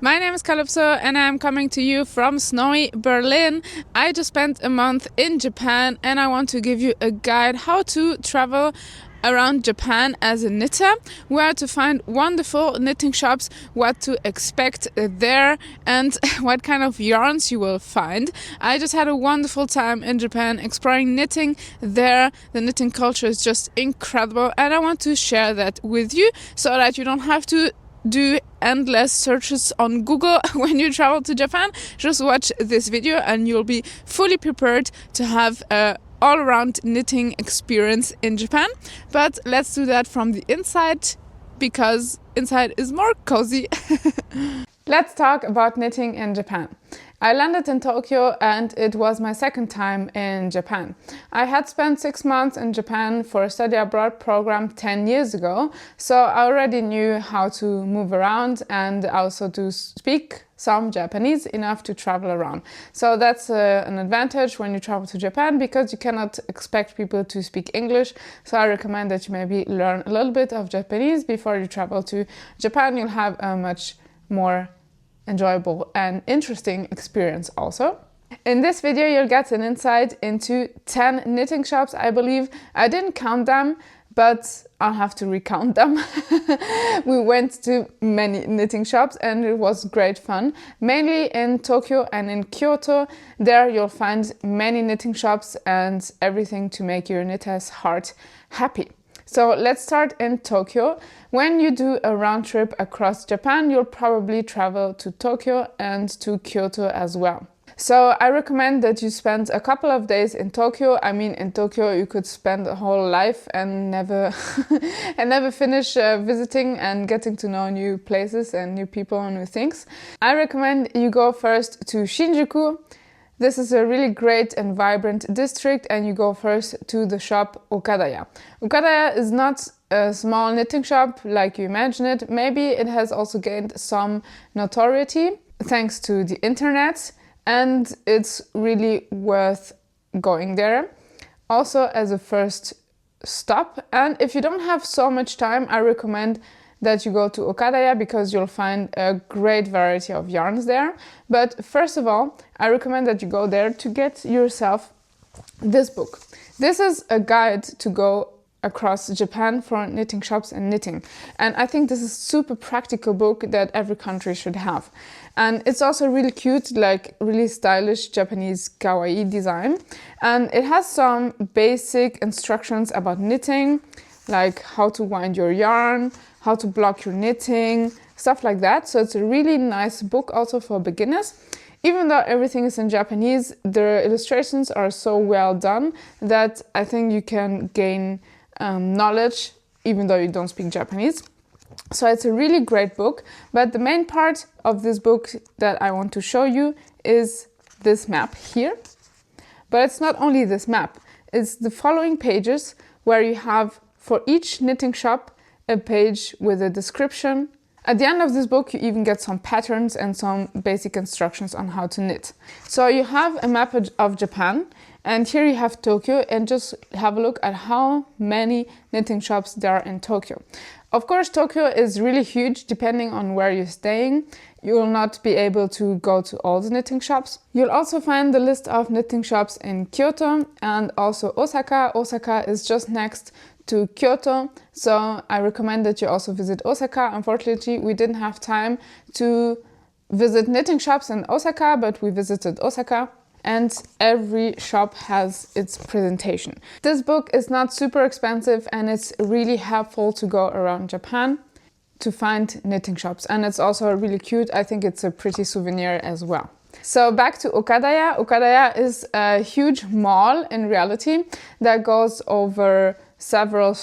My name is Calypso and I'm coming to you from snowy Berlin. I just spent a month in Japan and I want to give you a guide how to travel around Japan as a knitter, where to find wonderful knitting shops, what to expect there and what kind of yarns you will find. I just had a wonderful time in Japan exploring knitting there. The knitting culture is just incredible and I want to share that with you so that you don't have to do endless searches on Google when you travel to Japan. Just watch this video and you'll be fully prepared to have a all-around knitting experience in Japan. But let's do that from the inside, because inside is more cozy. Let's talk about knitting in Japan. I landed in Tokyo and it was my second time in Japan. I had spent 6 months in Japan for a study abroad program 10 years ago, so I already knew how to move around and also to speak some Japanese enough to travel around. So that's an advantage when you travel to Japan, because you cannot expect people to speak English. So I recommend that you maybe learn a little bit of Japanese before you travel to Japan. You'll have a much more enjoyable and interesting experience also. In this video you'll get an insight into 10 knitting shops, I believe. I didn't count them, but I'll have to recount them. We went to many knitting shops and it was great fun, mainly in Tokyo and in Kyoto. There you'll find many knitting shops and everything to make your knitter's heart happy. So let's start in Tokyo. When you do a round trip across Japan, you'll probably travel to Tokyo and to Kyoto as well. So I recommend that you spend a couple of days in Tokyo. I mean, in Tokyo you could spend a whole life and never finish visiting and getting to know new places and new people and new things. I recommend you go first to Shinjuku. This is a really great and vibrant district, and you go first to the shop Okadaya. Okadaya is not a small knitting shop like you imagine it. Maybe it has also gained some notoriety thanks to the internet, and it's really worth going there. Also as a first stop. And if you don't have so much time, I recommend that you go to Okadaya, because you'll find a great variety of yarns there. But first of all, I recommend that you go there to get yourself this book. This is a guide to go across Japan for knitting shops and knitting. And I think this is a super practical book that every country should have. And it's also really cute, like really stylish Japanese kawaii design. And it has some basic instructions about knitting, like how to wind your yarn, how to block your knitting, stuff like that. So it's a really nice book also for beginners. Even though everything is in Japanese, the illustrations are so well done that I think you can gain knowledge even though you don't speak Japanese. So it's a really great book. But the main part of this book that I want to show you is this map here. But it's not only this map, it's the following pages where you have for each knitting shop a page with a description. At the end of this book you even get some patterns and some basic instructions on how to knit. So you have a map of Japan, and here you have Tokyo, and just have a look at how many knitting shops there are in Tokyo. Of course, Tokyo is really huge. Depending on where you're staying, you will not be able to go to all the knitting shops. You'll also find the list of knitting shops in Kyoto and also Osaka. Osaka is just next to Kyoto, so I recommend that you also visit Osaka. Unfortunately, we didn't have time to visit knitting shops in Osaka, but we visited Osaka, and every shop has its presentation. This book is not super expensive and it's really helpful to go around Japan to find knitting shops, and it's also really cute. I think it's a pretty souvenir as well. So back to Okadaya. Okadaya is a huge mall in reality that goes over several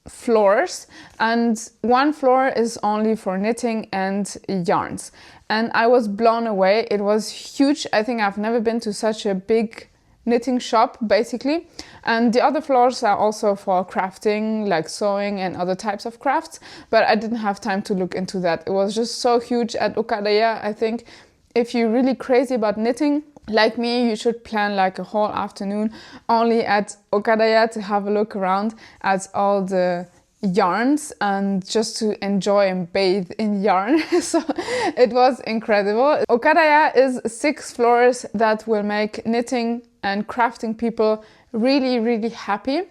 floors, and one floor is only for knitting and yarns. And I was blown away. It was huge. I think I've never been to such a big knitting shop basically. And the other floors are also for crafting, like sewing and other types of crafts, but I didn't have time to look into that. It was just so huge at Okadaya. I think if you're really crazy about knitting, like me, you should plan like a whole afternoon only at Okadaya to have a look around at all the yarns and just to enjoy and bathe in yarn. So it was incredible. Okadaya is 6 floors that will make knitting and crafting people really, really happy.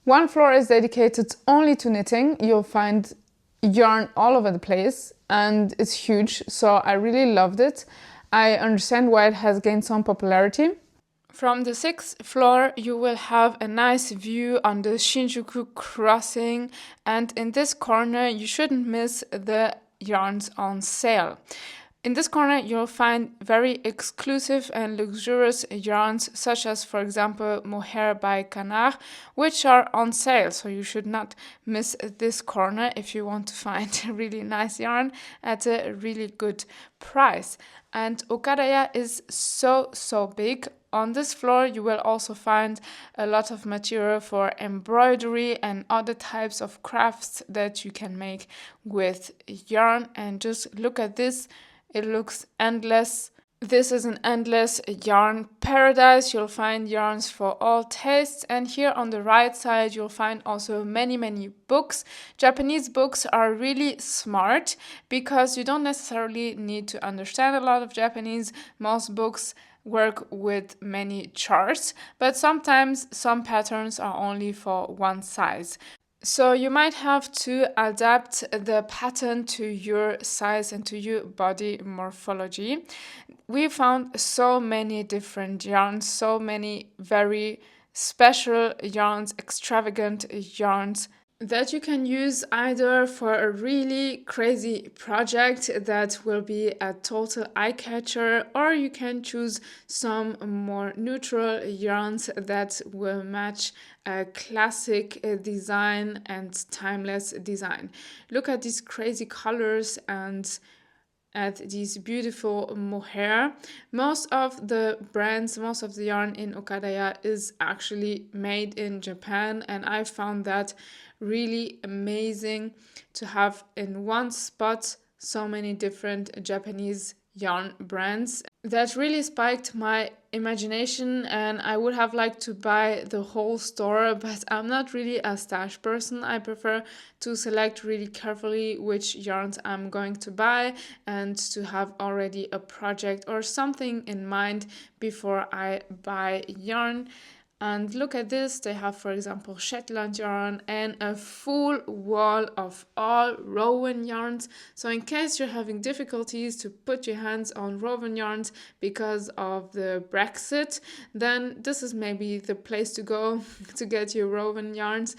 1 floor is dedicated only to knitting. You'll find yarn all over the place and it's huge, so I really loved it. I understand why it has gained some popularity. From the 6th floor, you will have a nice view on the Shinjuku crossing, and in this corner, you shouldn't miss the yarns on sale. In this corner, you'll find very exclusive and luxurious yarns, such as, for example, Mohair by Canard, which are on sale. So you should not miss this corner if you want to find a really nice yarn at a really good price. And Okadaya is so big. On this floor, you will also find a lot of material for embroidery and other types of crafts that you can make with yarn. And just look at this. It looks endless. This is an endless yarn paradise. You'll find yarns for all tastes. And here on the right side, you'll find also many books. Japanese books are really smart because you don't necessarily need to understand a lot of Japanese. Most books work with many charts, but sometimes some patterns are only for one size. So you might have to adapt the pattern to your size and to your body morphology. We found so many different yarns, so many very special yarns, extravagant yarns that you can use either for a really crazy project that will be a total eye-catcher, or you can choose some more neutral yarns that will match a classic design and timeless design. Look at these crazy colors and at these beautiful mohair. Most of the brands, most of the yarn in Okadaya is actually made in Japan, and I found that really amazing to have in one spot so many different Japanese yarn brands. That really spiked my imagination, and I would have liked to buy the whole store, but I'm not really a stash person. I prefer to select really carefully which yarns I'm going to buy and to have already a project or something in mind before I buy yarn. And look at this, they have, for example, Shetland yarn and a full wall of all woven yarns. So in case you're having difficulties to put your hands on woven yarns because of the Brexit, then this is maybe the place to go to get your woven yarns.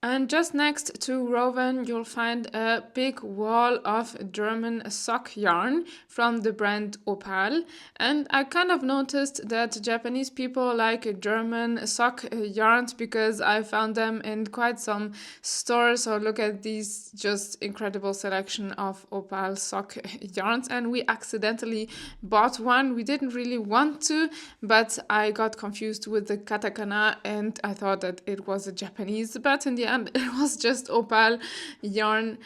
And just next to woven, you'll find a big wall of German sock yarn from the brand Opal. And I kind of noticed that Japanese people like German sock yarns because I found them in quite some stores. So look at these just incredible selection of Opal sock yarns. And we accidentally bought one. We didn't really want to, but I got confused with the katakana and I thought that it was a Japanese, but in the and it was just Opal yarn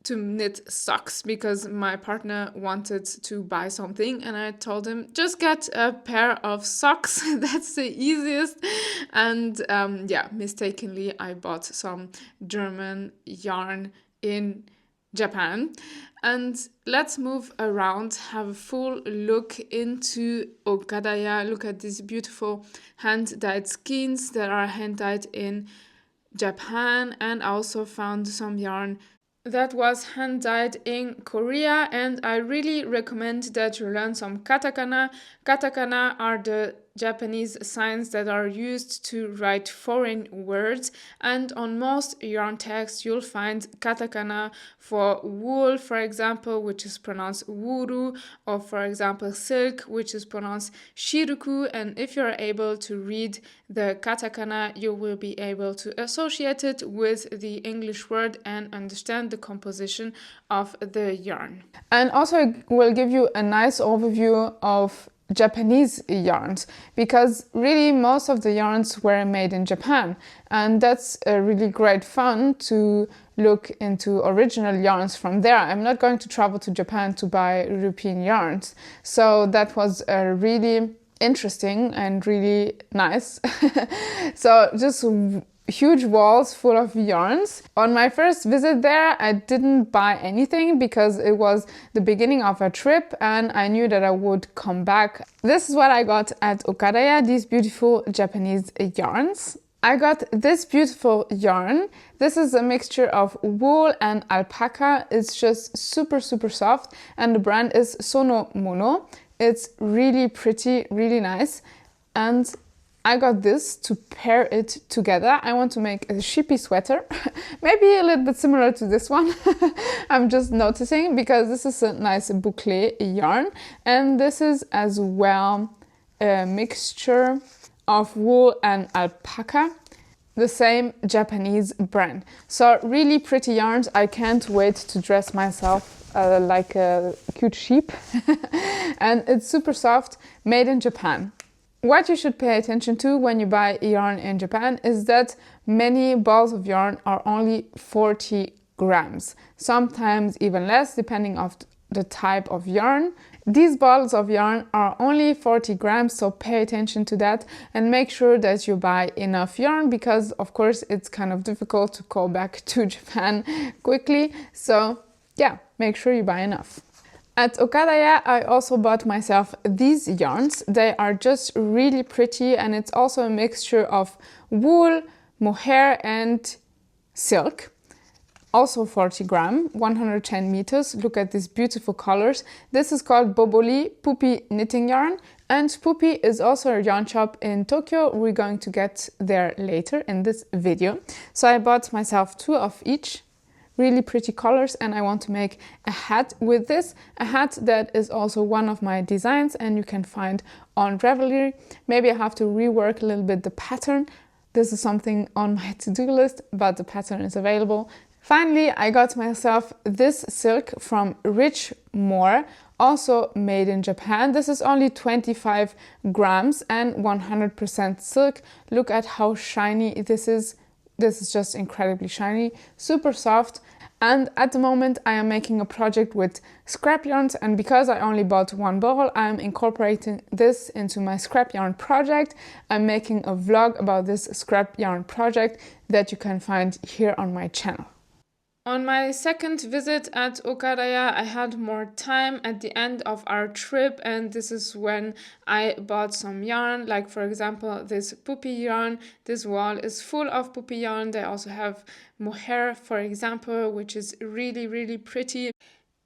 to knit socks because my partner wanted to buy something and I told him just get a pair of socks. That's the easiest. And mistakenly I bought some German yarn in Japan. And let's move around, have a full look into Okadaya. Look at these beautiful hand-dyed skeins that are hand-dyed in Japan, and also found some yarn that was hand-dyed in Korea. And I really recommend that you learn some katakana. Katakana are the Japanese signs that are used to write foreign words, and on most yarn texts you'll find katakana for wool, for example, which is pronounced wuru, or for example silk, which is pronounced shiruku. And if you're able to read the katakana, you will be able to associate it with the English word and understand the composition of the yarn. And also it will give you a nice overview of Japanese yarns, because really most of the yarns were made in Japan, and that's really great fun to look into original yarns from there. I'm not going to travel to Japan to buy European yarns, so that was really interesting and really nice. So just huge walls full of yarns. On my first visit there, I didn't buy anything because it was the beginning of a trip and I knew that I would come back. This is what I got at Okadaya, these beautiful Japanese yarns. I got this beautiful yarn. This is a mixture of wool and alpaca. It's just super soft, and the brand is Sonomono. It's really pretty, really nice, and I got this to pair it together. I want to make a sheepy sweater, maybe a little bit similar to this one. I'm just noticing because this is a nice boucle yarn, and this is as well a mixture of wool and alpaca, the same Japanese brand. So really pretty yarns. I can't wait to dress myself like a cute sheep. And it's super soft, made in Japan. What you should pay attention to when you buy yarn in Japan is that many balls of yarn are only 40 grams, sometimes even less depending on the type of yarn. These balls of yarn are only 40 grams, so pay attention to that and make sure that you buy enough yarn because of course it's kind of difficult to go back to Japan quickly. So yeah, make sure you buy enough. At Okadaya, I also bought myself these yarns. They are just really pretty and it's also a mixture of wool, mohair and silk. Also 40 gram, 110 meters. Look at these beautiful colors. This is called Boboli Pupi knitting yarn, and Pupi is also a yarn shop in Tokyo. We're going to get there later in this video. So I bought myself 2 of each. Really pretty colors, and I want to make a hat with this. A hat that is also one of my designs and you can find on Ravelry. Maybe I have to rework a little bit the pattern. This is something on my to-do list, but the pattern is available. Finally, I got myself this silk from Rich More, also made in Japan. This is only 25 grams and 100% silk. Look at how shiny this is. This is just incredibly shiny, super soft. And at the moment I am making a project with scrap yarns, and because I only bought 1 ball, I am incorporating this into my scrap yarn project. I'm making a vlog about this scrap yarn project that you can find here on my channel. On my second visit at Okadaya, I had more time at the end of our trip, and this is when I bought some yarn, like for example this puppy yarn. This wall is full of puppy yarn. They also have mohair, for example, which is really pretty.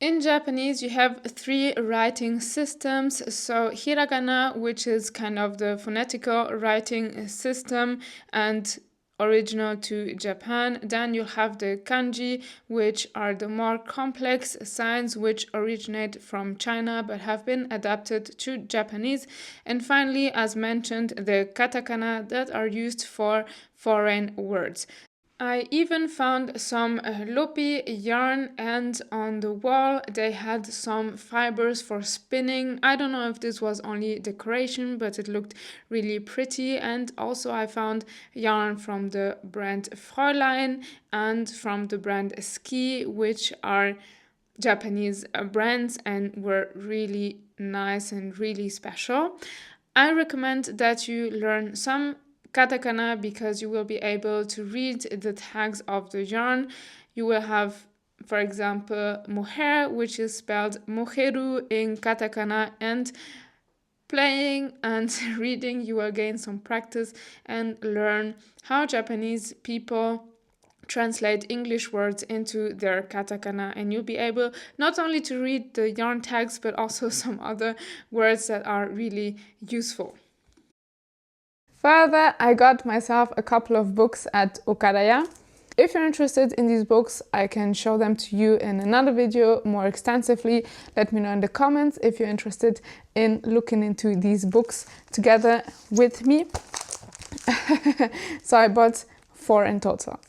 In Japanese, you have 3 writing systems. So hiragana, which is kind of the phonetical writing system and original to Japan. Then you have the kanji, which are the more complex signs which originate from China but have been adapted to Japanese. And finally, as mentioned, the katakana that are used for foreign words. I even found some lopi yarn, and on the wall they had some fibers for spinning. I don't know if this was only decoration, but it looked really pretty. And also I found yarn from the brand Fräulein and from the brand Ski, which are Japanese brands and were really nice and really special. I recommend that you learn some katakana because you will be able to read the tags of the yarn. You will have, for example, mohair, which is spelled moheru in katakana, and playing and reading you will gain some practice and learn how Japanese people translate English words into their katakana, and you'll be able not only to read the yarn tags but also some other words that are really useful. Further, I got myself a couple of books at Okadaya. If you're interested in these books, I can show them to you in another video more extensively. Let me know in the comments if you're interested in looking into these books together with me. So I bought 4 in total.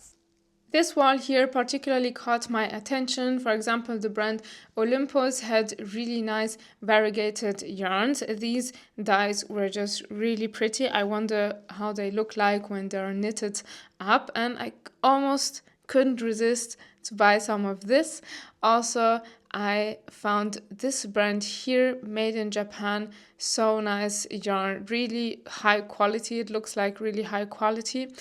This wall here particularly caught my attention. For example, the brand Olympus had really nice variegated yarns. These dyes were just really pretty. I wonder how they look like when they're knitted up, and I almost couldn't resist to buy some of this. Also, I found this brand here, made in Japan. So nice yarn, really high quality. It looks like really high quality.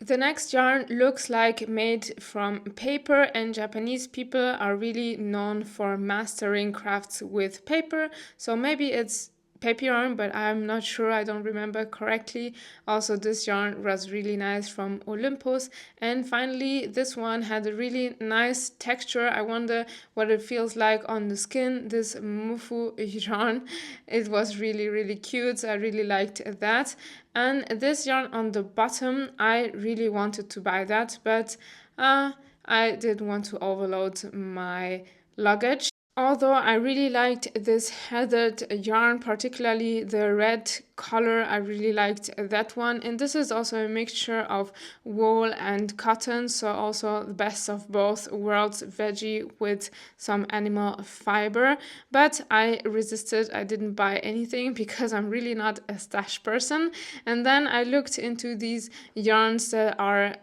The next yarn looks like made from paper, and Japanese people are really known for mastering crafts with paper, so maybe it's paper yarn, but I'm not sure, I don't remember correctly. Also, this yarn was really nice from Olympus. And finally, this one had a really nice texture. I wonder what it feels like on the skin, this mufu yarn. It was really cute, so I really liked that. And this yarn on the bottom, I really wanted to buy that, but I didn't want to overload my luggage. Although I really liked this heathered yarn, particularly the red color, I really liked that one. And this is also a mixture of wool and cotton, so also the best of both worlds, veggie with some animal fiber. But I resisted, I didn't buy anything because I'm really not a stash person. And then I looked into these yarns that are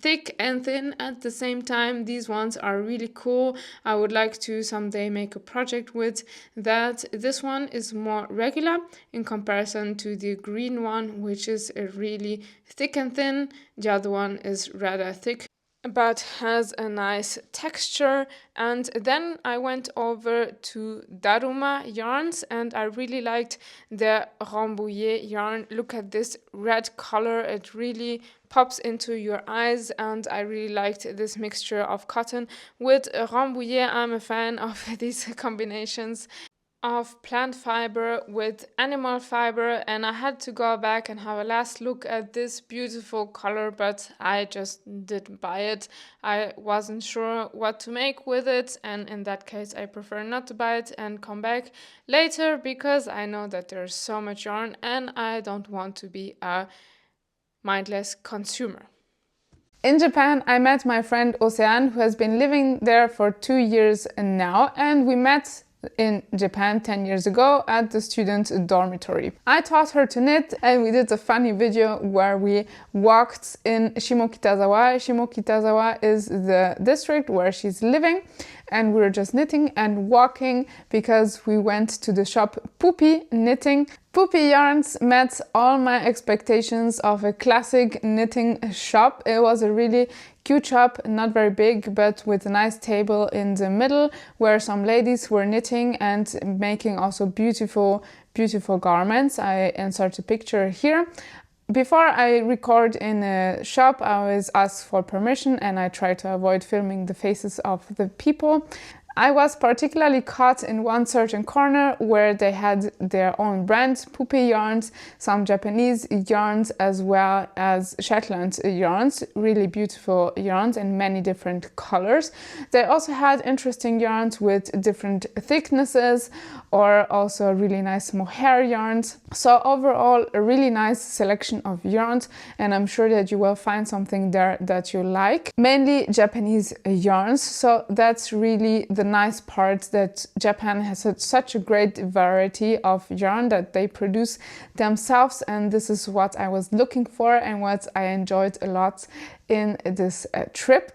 thick and thin at the same time. These ones are really cool. I would like to someday make a project with that. This one is more regular in comparison to the green one, which is a really thick and thin. The other one is rather thick but has a nice texture. And then I went over to Daruma yarns, and I really liked the Rambouillet yarn. Look at this red color, it really pops into your eyes, and I really liked this mixture of cotton with Rambouillet. I'm a fan of these combinations of plant fiber with animal fiber, and I had to go back and have a last look at this beautiful color, but I just didn't buy it. I wasn't sure what to make with it, and in that case I prefer not to buy it and come back later, because I know that there's so much yarn and I don't want to be a mindless consumer. In Japan, I met my friend Ocean, who has been living there for 2 years now, and we met in Japan 10 years ago at the student dormitory. I taught her to knit, and we did a funny video where we walked in Shimokitazawa. Shimokitazawa is the district where she's living, and we were just knitting and walking because we went to the shop Pupi Knitting. Pupi Yarns met all my expectations of a classic knitting shop. It was a really cute shop, not very big, but with a nice table in the middle where some ladies were knitting and making also beautiful garments. I insert a picture here. Before I record in a shop, I always ask for permission and I try to avoid filming the faces of the people. I was particularly caught in one certain corner where they had their own brand, Pupi yarns, some Japanese yarns as well as Shetland yarns, really beautiful yarns in many different colors. They also had interesting yarns with different thicknesses, or also really nice mohair yarns. So overall, a really nice selection of yarns, and I'm sure that you will find something there that you like. Mainly Japanese yarns, so that's really the nice part, that Japan has such a great variety of yarn that they produce themselves, and this is what I was looking for and what I enjoyed a lot in this trip.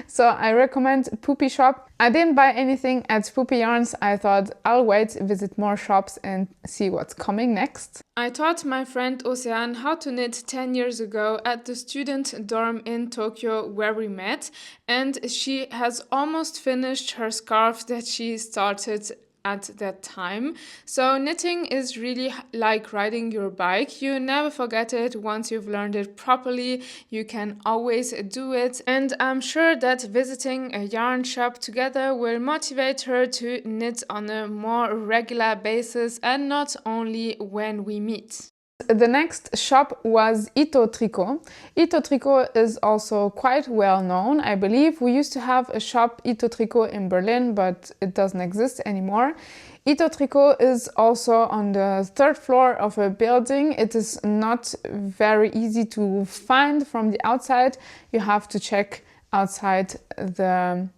So I recommend Pupi shop. I didn't buy anything at Pupi Yarns. I thought I'll wait, visit more shops and see what's coming next. I taught my friend Ocean how to knit 10 years ago at the student dorm in Tokyo where we met, and she has almost finished her scarf that she started at that time. So knitting is really like riding your bike. You never forget it. Once you've learned it properly, you can always do it. And I'm sure that visiting a yarn shop together will motivate her to knit on a more regular basis and not only when we meet. The next shop was Ito Tricot. Ito Tricot is also quite well known, I believe. We used to have a shop, Ito Tricot, in Berlin, but it doesn't exist anymore. Ito Tricot is also on the 3rd floor of a building. It is not very easy to find from the outside. You have to check outside the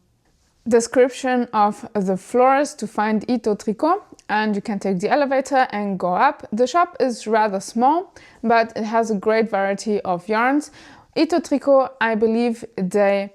description of the floors to find Ito Tricot, and you can take the elevator and go up. The shop is rather small, but it has a great variety of yarns. Ito Tricot, I believe they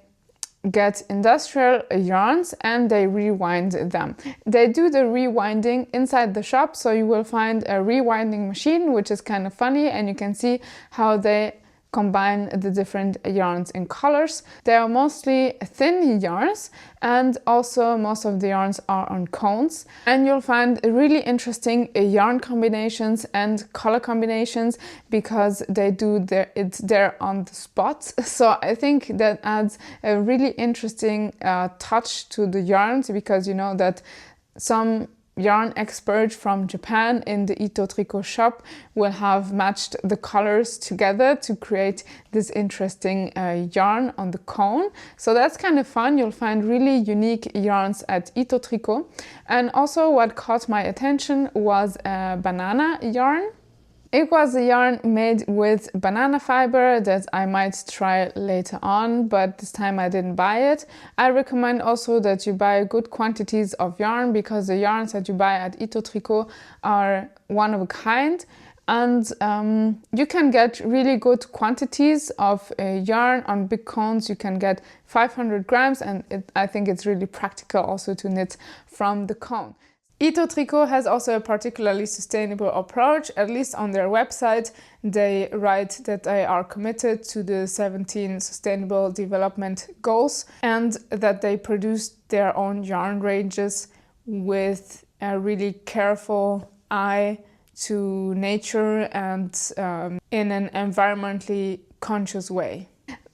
get industrial yarns and they rewind them. They do the rewinding inside the shop, so you will find a rewinding machine, which is kind of funny, and you can see how they combine the different yarns in colors. They are mostly thin yarns, and also most of the yarns are on cones. And you'll find really interesting yarn combinations and color combinations because they do it's there on the spot. So I think that adds a really interesting touch to the yarns, because you know that some yarn expert from Japan in the Ito Tricot shop will have matched the colors together to create this interesting yarn on the cone. So that's kind of fun. You'll find really unique yarns at Ito Tricot. And also what caught my attention was a banana yarn. It was a yarn made with banana fiber that I might try later on, but this time I didn't buy it. I recommend also that you buy good quantities of yarn, because the yarns that you buy at Ito Tricot are one of a kind, and you can get really good quantities of yarn on big cones. You can get 500 grams, and I think it's really practical also to knit from the cone. Ito Tricot has also a particularly sustainable approach. At least on their website, they write that they are committed to the 17 Sustainable Development Goals, and that they produce their own yarn ranges with a really careful eye to nature and in an environmentally conscious way.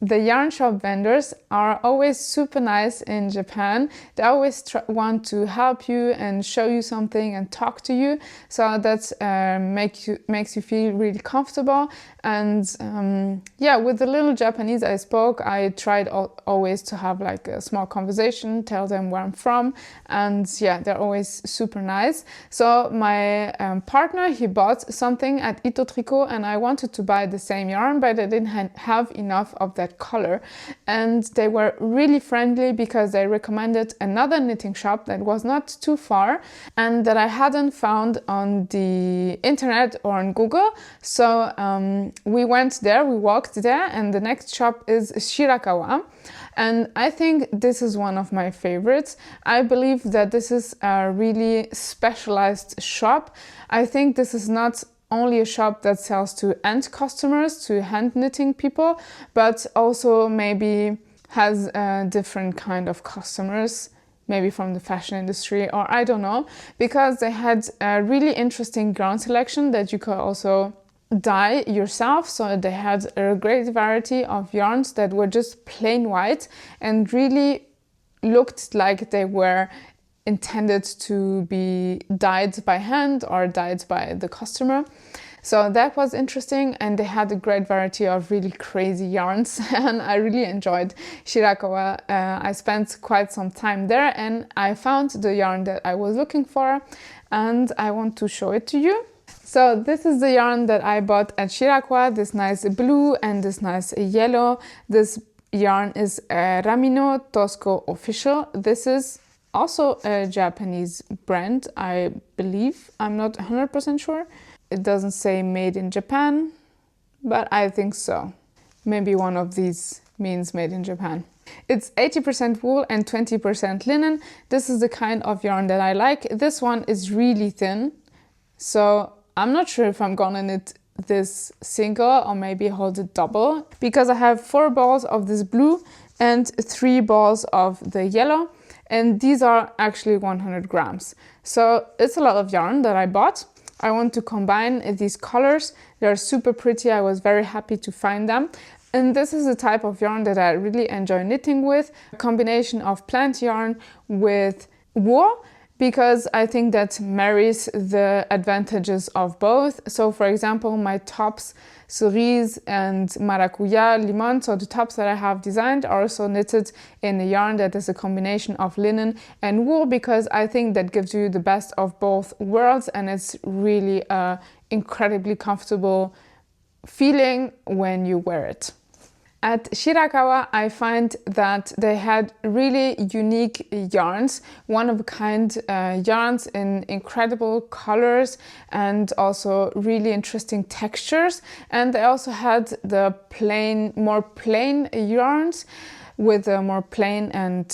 The yarn shop vendors are always super nice in Japan. They always want to help you and show you something and talk to you. So that makes you feel really comfortable. And yeah, with the little Japanese I spoke, I tried always to have like a small conversation, tell them where I'm from. And yeah, they're always super nice. So my partner, he bought something at Ito Tricot, and I wanted to buy the same yarn, but I didn't have enough of that color. And they were really friendly because they recommended another knitting shop that was not too far and that I hadn't found on the internet or on Google. So we went there, we walked there, and the next shop is Shirakawa. And I think this is one of my favorites. I believe that this is a really specialized shop. I think this is not only a shop that sells to end customers, to hand knitting people, but also maybe has a different kind of customers, maybe from the fashion industry, or I don't know, because they had a really interesting yarn selection that you could also dye yourself. So they had a great variety of yarns that were just plain white and really looked like they were intended to be dyed by hand or dyed by the customer. So that was interesting, and they had a great variety of really crazy yarns and I really enjoyed Shirakawa. I spent quite some time there and I found the yarn that I was looking for, and I want to show it to you. So this is the yarn that I bought at Shirakawa, this nice blue and this nice yellow. This yarn is Ramino Tosco Official. This is also a Japanese brand, I believe. I'm not 100% sure. It doesn't say made in Japan, but I think so. Maybe one of these means made in Japan. It's 80% wool and 20% linen. This is the kind of yarn that I like. This one is really thin, so I'm not sure if I'm gonna knit this single or maybe hold it double, because I have 4 balls of this blue and 3 balls of the yellow. And these are actually 100 grams. So it's a lot of yarn that I bought. I want to combine these colors. They're super pretty. I was very happy to find them. And this is the type of yarn that I really enjoy knitting with. A combination of plant yarn with wool, because I think that marries the advantages of both. So for example, my tops, cerise and maracuya, limon, so the tops that I have designed are also knitted in a yarn that is a combination of linen and wool, because I think that gives you the best of both worlds, and it's really an incredibly comfortable feeling when you wear it. At Shirakawa, I find that they had really unique yarns, one-of-a-kind yarns in incredible colors and also really interesting textures. And they also had the more plain yarns with a more plain and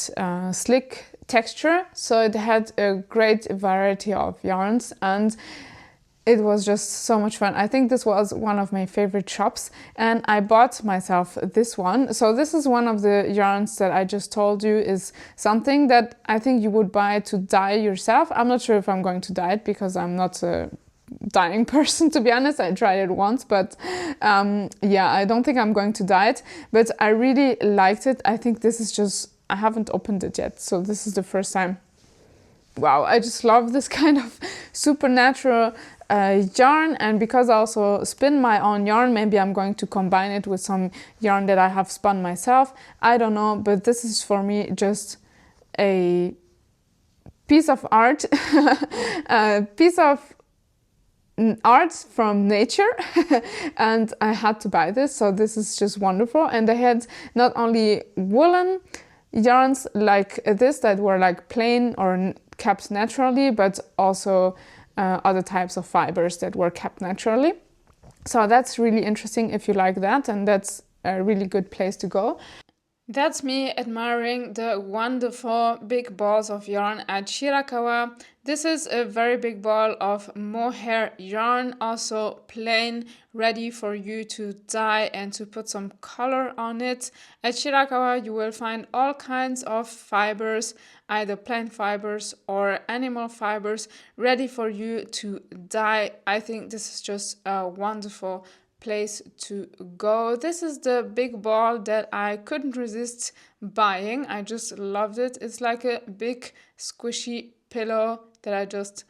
slick texture. So it had a great variety of yarns, and it was just so much fun. I think this was one of my favorite shops, and I bought myself this one. So this is one of the yarns that I just told you is something that I think you would buy to dye yourself. I'm not sure if I'm going to dye it because I'm not a dyeing person, to be honest. I tried it once, but yeah, I don't think I'm going to dye it, but I really liked it. I think this is just, I haven't opened it yet, so this is the first time. Wow, I just love this kind of supernatural yarn, and because I also spin my own yarn, maybe I'm going to combine it with some yarn that I have spun myself. I don't know, but this is for me just a piece of art, a piece of art from nature and I had to buy this, so this is just wonderful. And they had not only woolen yarns like this that were like plain or kept naturally, but also other types of fibers that were kept naturally. So that's really interesting if you like that, and that's a really good place to go. That's me admiring the wonderful big balls of yarn at Shirakawa. This is a very big ball of mohair yarn, also plain, ready for you to dye and to put some color on it. At Shirakawa you will find all kinds of fibers, either plant fibers or animal fibers, ready for you to dye. I think this is just a wonderful place to go. This is the big ball that I couldn't resist buying. I just loved it. It's like a big squishy pillow that I just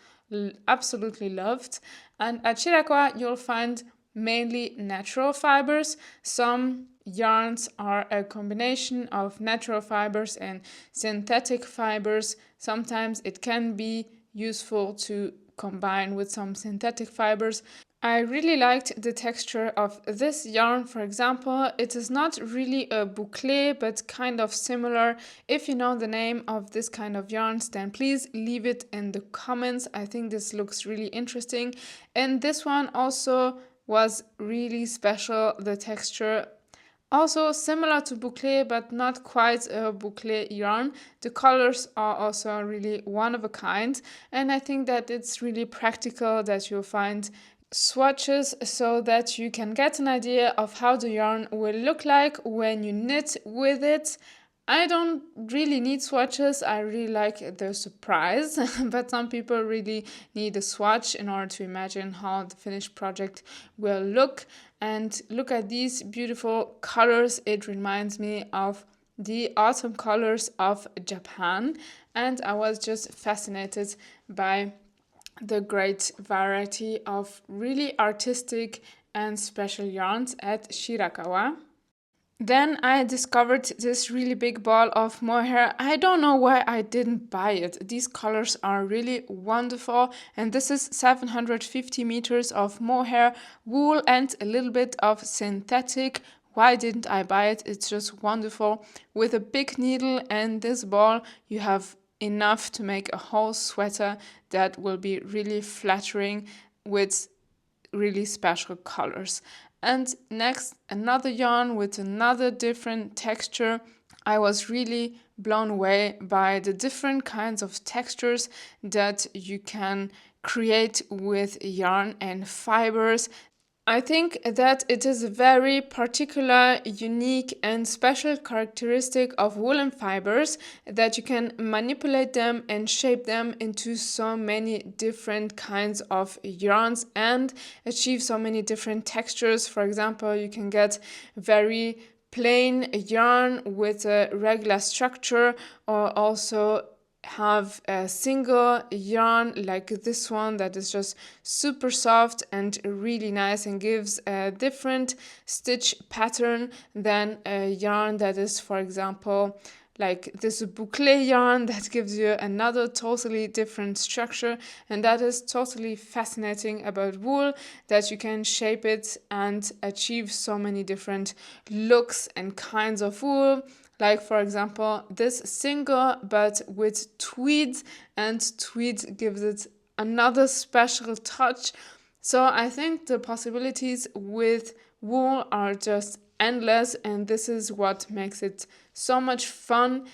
absolutely loved. And at Shirakawa you'll find mainly natural fibers. Some yarns are a combination of natural fibers and synthetic fibers. Sometimes it can be useful to combine with some synthetic fibers. I really liked the texture of this yarn, for example. It is not really a boucle, but kind of similar. If you know the name of this kind of yarns, then please leave it in the comments. I think this looks really interesting. And this one also was really special, the texture. Also similar to boucle, but not quite a boucle yarn. The colors are also really one of a kind. And I think that it's really practical that you'll find swatches so that you can get an idea of how the yarn will look like when you knit with it. I don't really need swatches, I really like the surprise, but some people really need a swatch in order to imagine how the finished project will look. And look at these beautiful colors, it reminds me of the autumn colors of Japan, and I was just fascinated by the great variety of really artistic and special yarns at Shirakawa. Then I discovered this really big ball of mohair. I don't know why I didn't buy it. These colors are really wonderful, and this is 750 meters of mohair, wool and a little bit of synthetic. Why didn't I buy it? It's just wonderful. With a big needle and this ball, you have enough to make a whole sweater that will be really flattering with really special colors. And next, another yarn with another different texture. I was really blown away by the different kinds of textures that you can create with yarn and fibers. I think that it is a very particular, unique and special characteristic of woolen fibers that you can manipulate them and shape them into so many different kinds of yarns and achieve so many different textures. For example, you can get very plain yarn with a regular structure, or also have a single yarn like this one that is just super soft and really nice and gives a different stitch pattern than a yarn that is, for example, like this boucle yarn that gives you another totally different structure. And that is totally fascinating about wool, that you can shape it and achieve so many different looks and kinds of wool. Like, for example, this single but with tweed, and tweed gives it another special touch. So I think the possibilities with wool are just endless, and this is what makes it so much fun.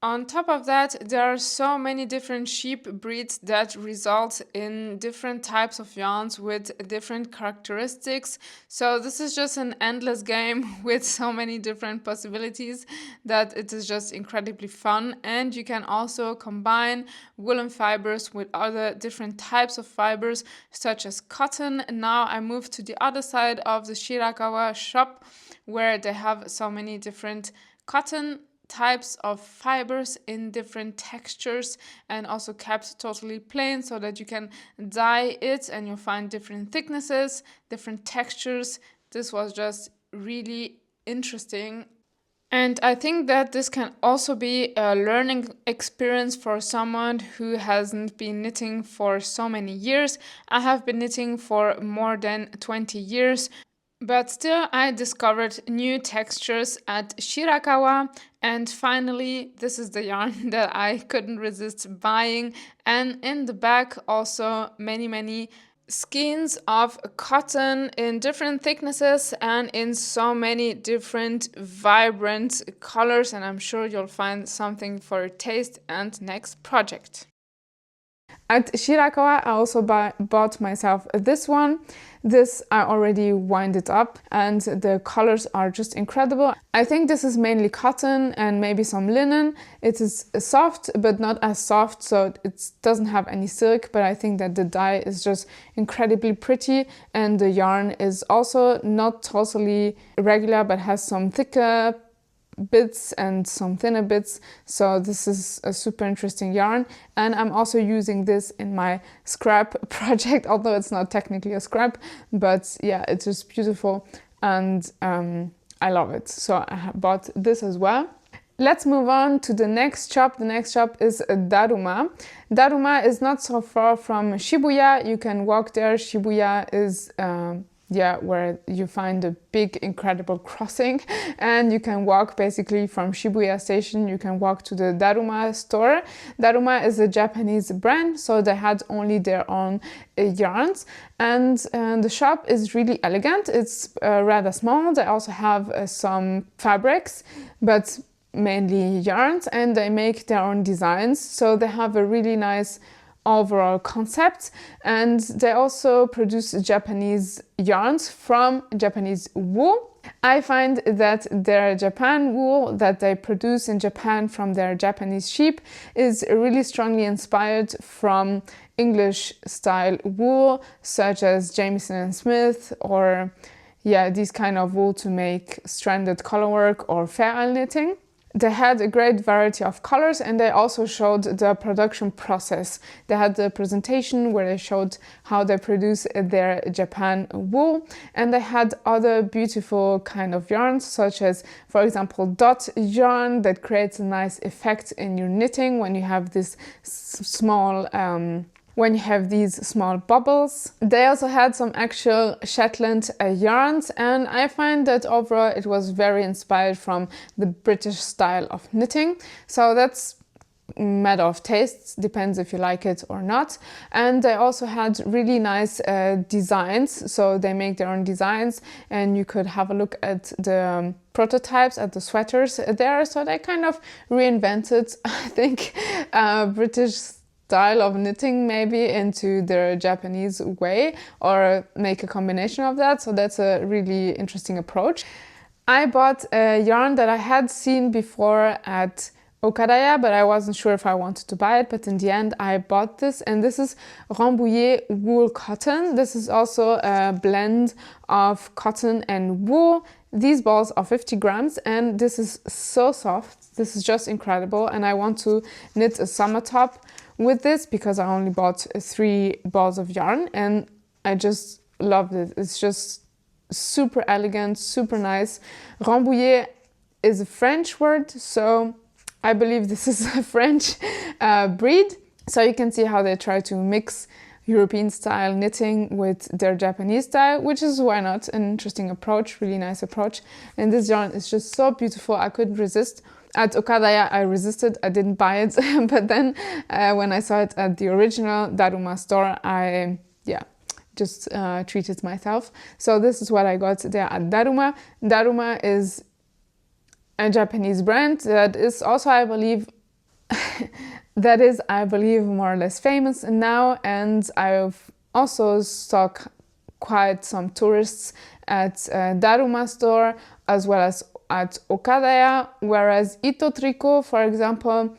On top of that, there are so many different sheep breeds that result in different types of yarns with different characteristics. So this is just an endless game with so many different possibilities that it is just incredibly fun. And you can also combine woolen fibers with other different types of fibers, such as cotton. Now I moved to the other side of the Shirakawa shop, where they have so many different cotton types of fibers in different textures, and also kept totally plain so that you can dye it and you'll find different thicknesses, different textures. This was just really interesting. And I think that this can also be a learning experience for someone who hasn't been knitting for so many years. I have been knitting for more than 20 years, but still, I discovered new textures at Shirakawa, and finally, this is the yarn that I couldn't resist buying. And in the back, also many skeins of cotton in different thicknesses and in so many different vibrant colors, and I'm sure you'll find something for your taste and next project. At Shirakawa, I also bought myself this one. This I already wound it up, and the colors are just incredible. I think this is mainly cotton and maybe some linen. It is soft, but not as soft, so it doesn't have any silk, but I think that the dye is just incredibly pretty, and the yarn is also not totally regular, but has some thicker bits and some thinner bits. So this is a super interesting yarn, and I'm also using this in my scrap project, although it's not technically a scrap, but yeah, it's just beautiful, and I love it. So I bought this as well. Let's move on to the next shop. The next shop is Daruma. Daruma is not so far from Shibuya. You can walk there. Shibuya is where you find a big, incredible crossing, and you can walk basically from Shibuya station. You can walk to the Daruma store. Daruma is a Japanese brand, so they had only their own yarns, and the shop is really elegant. It's rather small. They also have some fabrics, but mainly yarns, and they make their own designs. So they have a really nice overall concept, and they also produce Japanese yarns from Japanese wool. I find that their Japan wool that they produce in Japan from their Japanese sheep is really strongly inspired from English style wool, such as Jamieson and Smith, or these kind of wool to make stranded colorwork or fair isle knitting. They had a great variety of colors, and they also showed the production process. They had the presentation where they showed how they produce their Japan wool, and they had other beautiful kind of yarns, such as, for example, dot yarn that creates a nice effect in your knitting when you have this small when you have these small bubbles. They also had some actual Shetland yarns, and I find that overall it was very inspired from the British style of knitting. So that's matter of tastes, depends if you like it or not. And they also had really nice designs, so they make their own designs, and you could have a look at the prototypes, at the sweaters there. So they kind of reinvented, I think, British style of knitting maybe into their Japanese way, or make a combination of that. So that's a really interesting approach. I bought a yarn that I had seen before at Okadaya, but I wasn't sure if I wanted to buy it, but in the end I bought this, and this is Rambouillet wool cotton. This is also a blend of cotton and wool. These balls are 50 grams, and this is so soft. This is just incredible, and I want to knit a summer top with this because I only bought 3 balls of yarn, and I just loved it. It's just super elegant, super nice. Rambouillet is a French word, so I believe this is a French breed. So you can see how they try to mix European style knitting with their Japanese style, which is, why not, an interesting approach, really nice approach. And this yarn is just so beautiful, I couldn't resist. At Okadaya, I resisted, I didn't buy it, but then when I saw it at the original Daruma store, I just treated myself. So this is what I got there at Daruma. Daruma is a Japanese brand that is also, I believe, that is, I believe, more or less famous now, and I've also saw quite some tourists at Daruma store as well as at Okadaya, whereas Ito Tricot, for example,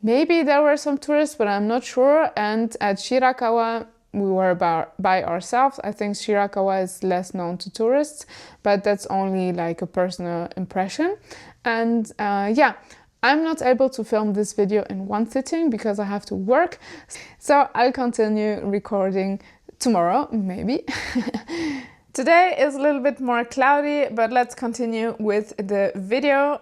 maybe there were some tourists, but I'm not sure. And at Shirakawa, we were by ourselves. I think Shirakawa is less known to tourists, but that's only like a personal impression. And yeah, I'm not able to film this video in one sitting because I have to work. So I'll continue recording tomorrow, maybe. Today is a little bit more cloudy, but let's continue with the video.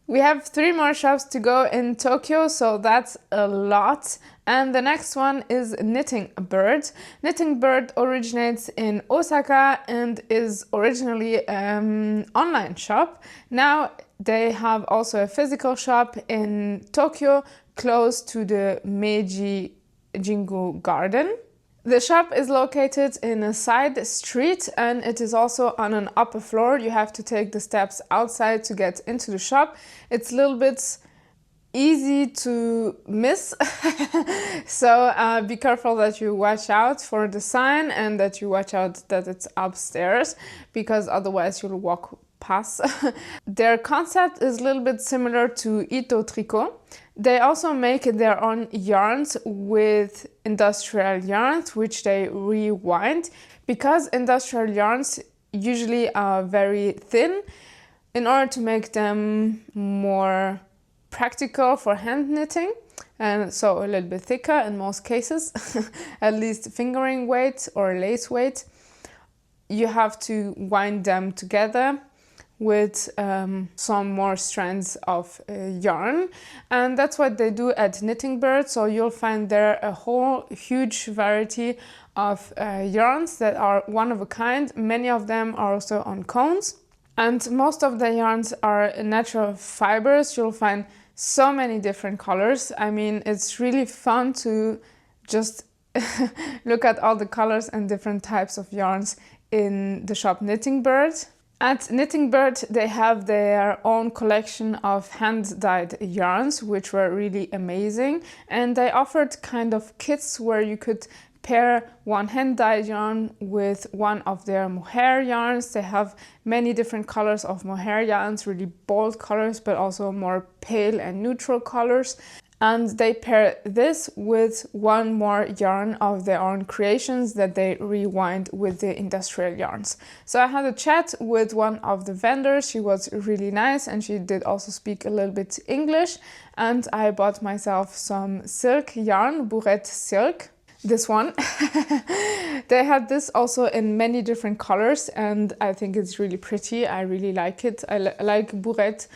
We have 3 more shops to go in Tokyo, so that's a lot. And the next one is Knitting Bird. Knitting Bird originates in Osaka and is originally an online shop. Now they have also a physical shop in Tokyo, close to the Meiji Jingu Garden. The shop is located in a side street and it is also on an upper floor. You have to take the steps outside to get into the shop. It's a little bit easy to miss, so be careful that you watch out for the sign and that you watch out that it's upstairs, because otherwise you'll walk past. Their concept is a little bit similar to Ito Tricot. They also make their own yarns with industrial yarns, which they rewind. Because industrial yarns usually are very thin, in order to make them more practical for hand knitting, and so a little bit thicker in most cases, at least fingering weight or lace weight, you have to wind them together with some more strands of yarn, and that's what they do at Knitting Bird. So you'll find there a whole huge variety of yarns that are one of a kind. Many of them are also on cones, and most of the yarns are natural fibers. You'll find so many different colors. I mean, it's really fun to just look at all the colors and different types of yarns in the shop Knitting Bird. At Knitting Bird, they have their own collection of hand-dyed yarns, which were really amazing. And they offered kind of kits where you could pair one hand-dyed yarn with one of their mohair yarns. They have many different colors of mohair yarns, really bold colors, but also more pale and neutral colors. And they pair this with one more yarn of their own creations that they rewind with the industrial yarns. So I had a chat with one of the vendors. She was really nice and she did also speak a little bit English. And I bought myself some silk yarn, Bourrette silk. This one. They have this also in many different colors and I think it's really pretty. I really like it. I like Bourrette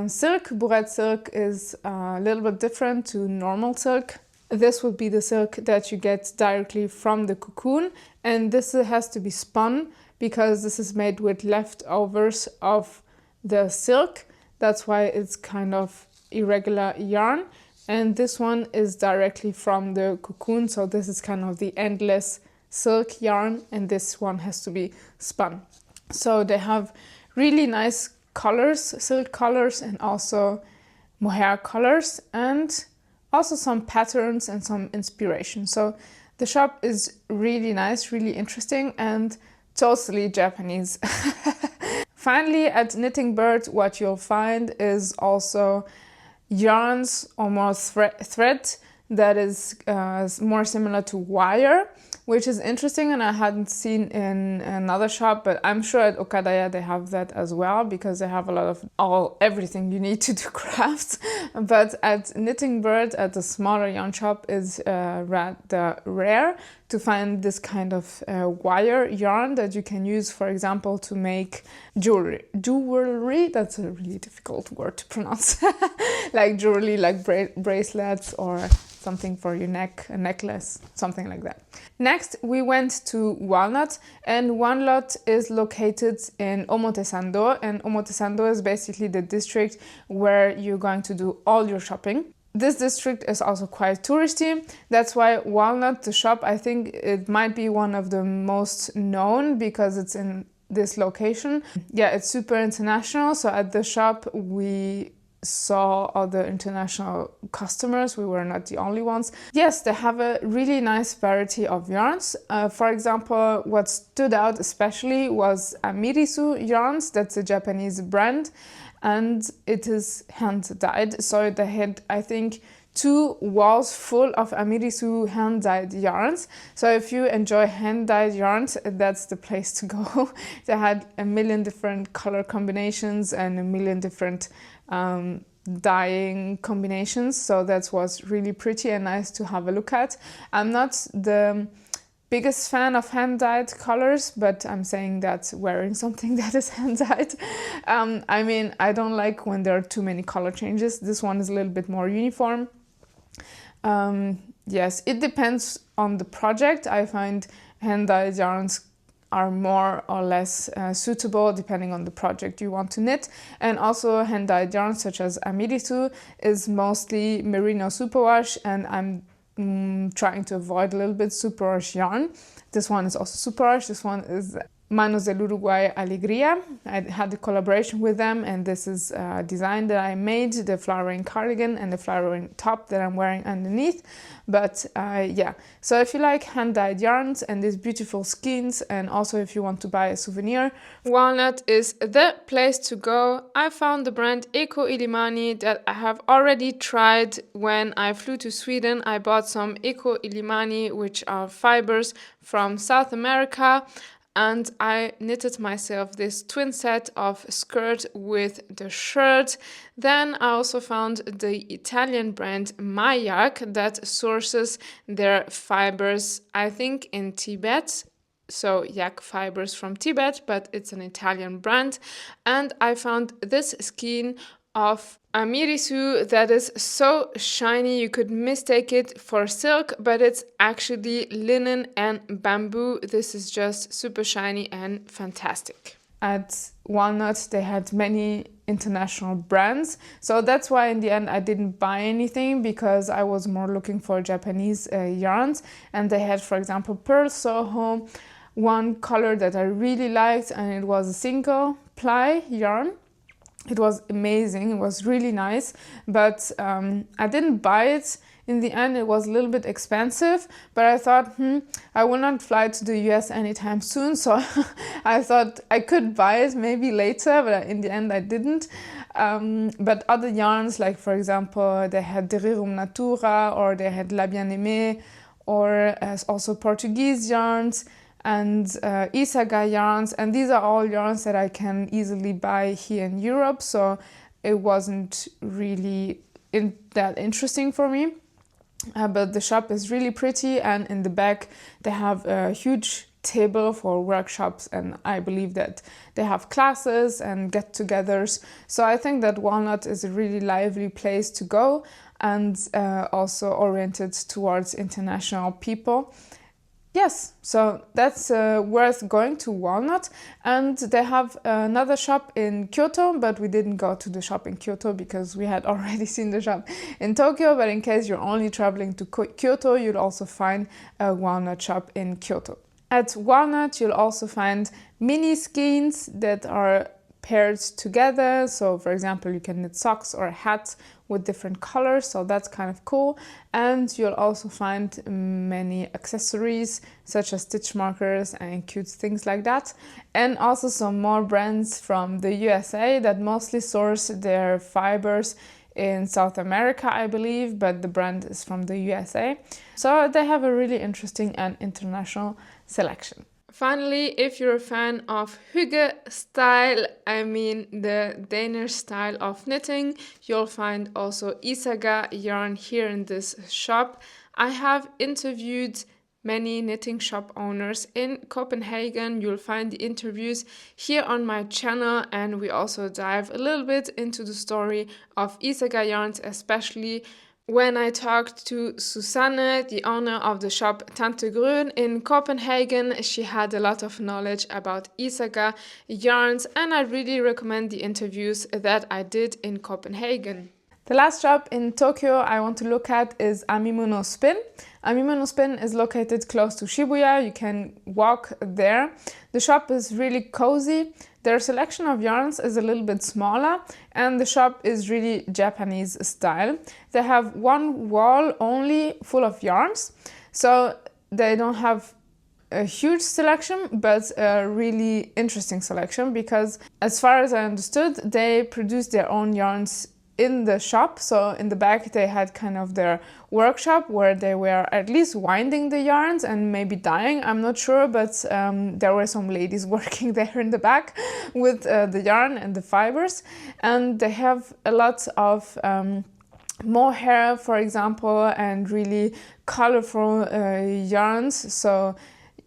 silk. Bourrette silk is a little bit different to normal silk. This would be the silk that you get directly from the cocoon, and this has to be spun because this is made with leftovers of the silk. That's why it's kind of irregular yarn. And this one is directly from the cocoon, so this is kind of the endless silk yarn, and this one has to be spun. So they have really nice colors, silk colors, and also mohair colors, and also some patterns and some inspiration. So the shop is really nice, really interesting, and totally Japanese. Finally, at Knitting Bird, what you'll find is also yarns or more thread that is more similar to wire, which is interesting and I hadn't seen in another shop, but I'm sure at Okadaya they have that as well because they have a lot of everything you need to do crafts. But at Knitting Bird, at the smaller yarn shop, is rather rare to find this kind of wire yarn that you can use, for example, to make jewelry. That's a really difficult word to pronounce. Like jewelry, like bracelets or something for your neck, a necklace, something like that. Next, we went to Walnut, and Walnut is located in Omotesandou, and Omotesandou is basically the district where you're going to do all your shopping. This district is also quite touristy. That's why Walnut, the shop, I think it might be one of the most known because it's in this location. Yeah, it's super international. So at the shop, we saw other international customers. We were not the only ones. Yes, they have a really nice variety of yarns. For example, what stood out especially was Amirisu yarns. That's a Japanese brand, and it is hand-dyed. So they had, I think, 2 walls full of Amirisu hand-dyed yarns. So if you enjoy hand-dyed yarns, that's the place to go. They had a million different color combinations and a million different dyeing combinations. So that was really pretty and nice to have a look at. I'm not the biggest fan of hand-dyed colors, but I'm saying that wearing something that is hand-dyed. I mean, I don't like when there are too many color changes. This one is a little bit more uniform. Yes, it depends on the project. I find hand-dyed yarns are more or less suitable depending on the project you want to knit. And also hand-dyed yarns such as Amirisu is mostly merino superwash, and I'm trying to avoid a little bit superwash yarn. This one is also superwash. This one is Manos del Uruguay Alegría. I had a collaboration with them, and this is a design that I made, the flowering cardigan and the flowering top that I'm wearing underneath. But yeah, so if you like hand-dyed yarns and these beautiful skeins, and also if you want to buy a souvenir, Walnut is the place to go. I found the brand Eco Illimani that I have already tried when I flew to Sweden. I bought some Eco Illimani, which are fibers from South America, and I knitted myself this twin set of skirt with the shirt. Then I also found the Italian brand Mayak that sources their fibers, I think, in Tibet. So yak fibers from Tibet, but it's an Italian brand. And I found this skein of Amirisu that is so shiny you could mistake it for silk, but it's actually linen and bamboo. This is just super shiny and fantastic. At Walnut they had many international brands, so that's why in the end I didn't buy anything, because I was more looking for Japanese yarns. And they had, for example, Pearl Soho, one color that I really liked, and it was a single ply yarn. It was amazing, it was really nice, but I didn't buy it. In the end, it was a little bit expensive, but I thought, I will not fly to the US anytime soon, so I thought I could buy it maybe later, but in the end I didn't. But other yarns, like for example, they had the Rerum Natura, or they had La Bien-Aimée, or also Portuguese yarns, and Isaga yarns, and these are all yarns that I can easily buy here in Europe, so it wasn't really that interesting for me. But the shop is really pretty, and in the back they have a huge table for workshops, and I believe that they have classes and get-togethers. So I think that Walnut is a really lively place to go, and also oriented towards international people. Yes, so that's worth going to Walnut. And they have another shop in Kyoto, but we didn't go to the shop in Kyoto because we had already seen the shop in Tokyo. But in case you're only traveling to Kyoto, you'll also find a Walnut shop in Kyoto. At Walnut, you'll also find mini skeins that are paired together. So for example, you can knit socks or hats with different colors, so that's kind of cool. And you'll also find many accessories such as stitch markers and cute things like that, and also some more brands from the USA that mostly source their fibers in South America, I believe, but the brand is from the USA. So they have a really interesting and international selection. Finally, if you're a fan of hygge style, I mean the Danish style of knitting, you'll find also Isaga yarn here in this shop. I have interviewed many knitting shop owners in Copenhagen. You'll find the interviews here on my channel, and we also dive a little bit into the story of Isaga yarns, especially when I talked to Susanne, the owner of the shop Tante Grön in Copenhagen. She had a lot of knowledge about Isaga yarns, and I really recommend the interviews that I did in Copenhagen. The last shop in Tokyo I want to look at is Amimono Spin. Amimono Spin is located close to Shibuya. You can walk there. The shop is really cozy. Their selection of yarns is a little bit smaller and the shop is really Japanese style. They have one wall only full of yarns, so they don't have a huge selection, but a really interesting selection because as far as I understood, they produce their own yarns in the shop. So in the back they had kind of their workshop where they were at least winding the yarns and maybe dyeing, I'm not sure, but there were some ladies working there in the back with the yarn and the fibers. And they have a lot of mohair, for example, and really colorful yarns, so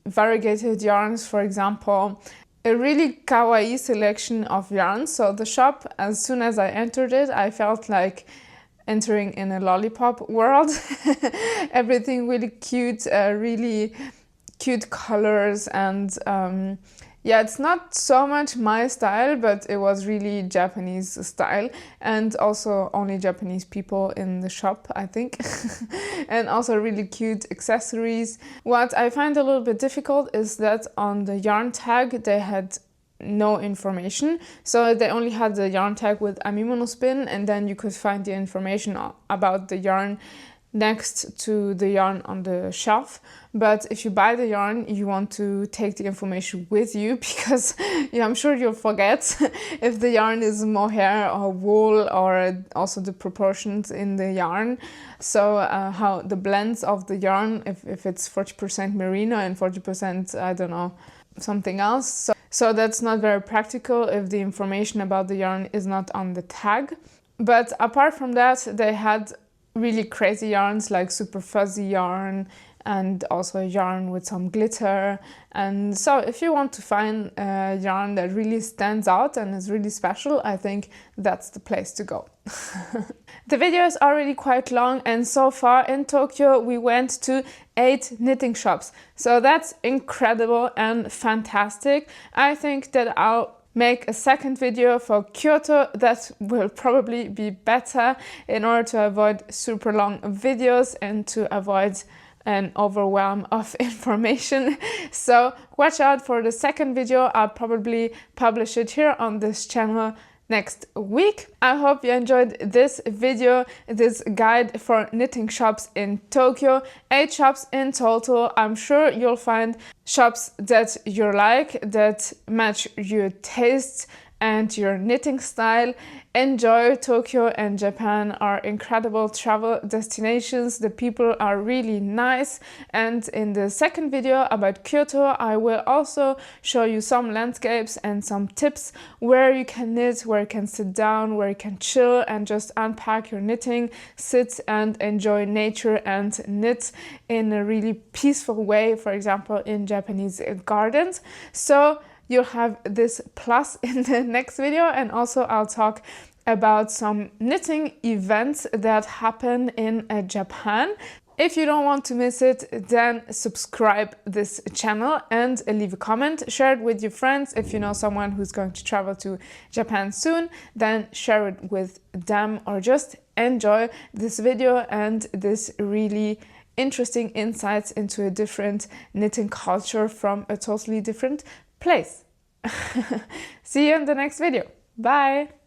variegated yarns, for example. A really kawaii selection of yarns. So the shop, as soon as I entered it, I felt like entering in a lollipop world. Everything really cute, really cute colors, and yeah, it's not so much my style, but it was really Japanese style, and also only Japanese people in the shop, I think. And also really cute accessories. What I find a little bit difficult is that on the yarn tag they had no information. So they only had the yarn tag with Amimono Spin, and then you could find the information about the yarn next to the yarn on the shelf. But if you buy the yarn, you want to take the information with you because I'm sure you'll forget if the yarn is mohair or wool, or also the proportions in the yarn. So how the blends of the yarn, if it's 40% merino and 40%, I don't know, something else. So that's not very practical if the information about the yarn is not on the tag. But apart from that, they had really crazy yarns like super fuzzy yarn and also yarn with some glitter. And so if you want to find a yarn that really stands out and is really special, I think that's the place to go. The video is already quite long, and so far in Tokyo we went to 8 knitting shops. So that's incredible and fantastic. I think that I'll make a second video for Kyoto that will probably be better in order to avoid super long videos and to avoid an overwhelm of information. So watch out for the second video. I'll probably publish it here on this channel next week. I hope you enjoyed this video, this guide for knitting shops in Tokyo. 8 shops in total. I'm sure you'll find shops that you like, that match your tastes and your knitting style. Enjoy. Tokyo and Japan are incredible travel destinations. The people are really nice. And in the second video about Kyoto, I will also show you some landscapes and some tips where you can knit, where you can sit down, where you can chill and just unpack your knitting, sit and enjoy nature and knit in a really peaceful way, for example, in Japanese gardens. So you'll have this plus in the next video, and also I'll talk about some knitting events that happen in Japan. If you don't want to miss it, then subscribe this channel and leave a comment. Share it with your friends. If you know someone who's going to travel to Japan soon, then share it with them, or just enjoy this video and this really interesting insights into a different knitting culture from a totally different place. See you in the next video. Bye!